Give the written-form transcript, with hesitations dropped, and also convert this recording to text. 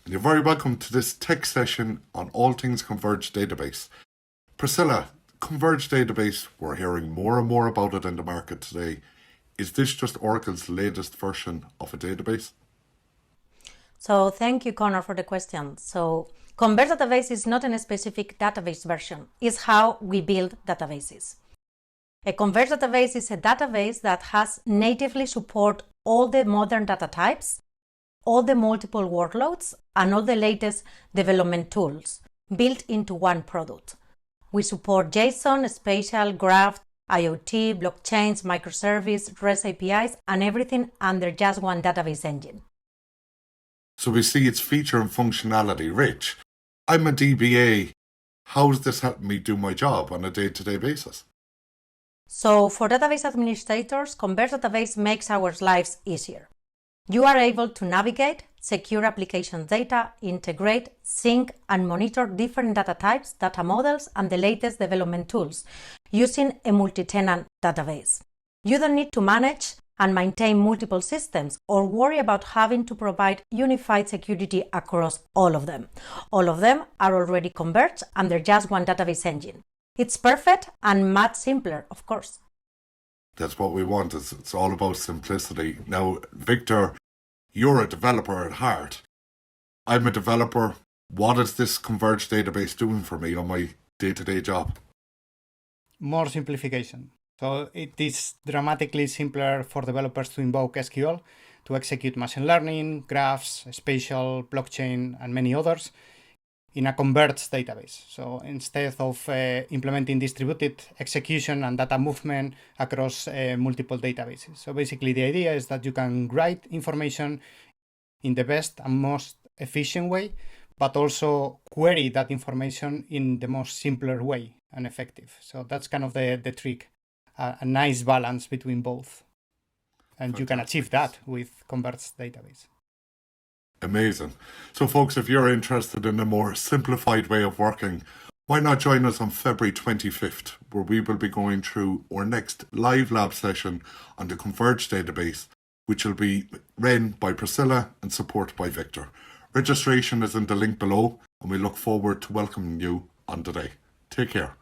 and you're very welcome to this tech session on all things Converged database. Priscilla, Converged database, we're hearing more and more about it in the market today. Is this just Oracle's latest version of a database? So thank you, Connor, for the question. So Converged database is not a specific database version. It's how we build databases. A Converged database is a database that has natively support all the modern data types, all the multiple workloads, and all the latest development tools built into one product. We support JSON, spatial, graph, IoT, blockchains, microservice, REST APIs, and everything under just one database engine. So we see it's feature and functionality rich. I'm a DBA. How does this help me do my job on a day-to-day basis? So for database administrators, Converged database makes our lives easier. You are able to navigate, secure application data, integrate, sync, and monitor different data types, data models, and the latest development tools using a multi-tenant database. You don't need to manage and maintain multiple systems or worry about having to provide unified security across all of them. All of them are already converged under just one database engine. It's perfect and much simpler, of course. That's what we want. It's all about simplicity. Now, Victor, you're a developer at heart. I'm a developer. What is this Converged database doing for me on my day-to-day job? More simplification. So it is dramatically simpler for developers to invoke SQL to execute machine learning, graphs, spatial, blockchain, and many others in a Converged database. So instead of implementing distributed execution and data movement across multiple databases. So basically the idea is that you can write information in the best and most efficient way, but also query that information in the most simpler way and effective. So that's kind of the trick, a nice balance between both. And Fantastic. You can achieve that with Converged database. Amazing. So folks, if you're interested in a more simplified way of working, why not join us on February 25th, where we will be going through our next live lab session on the Converged database, which will be run by Priscilla and supported by Victor. Registration is in the link below, and we look forward to welcoming you on the day. Take care.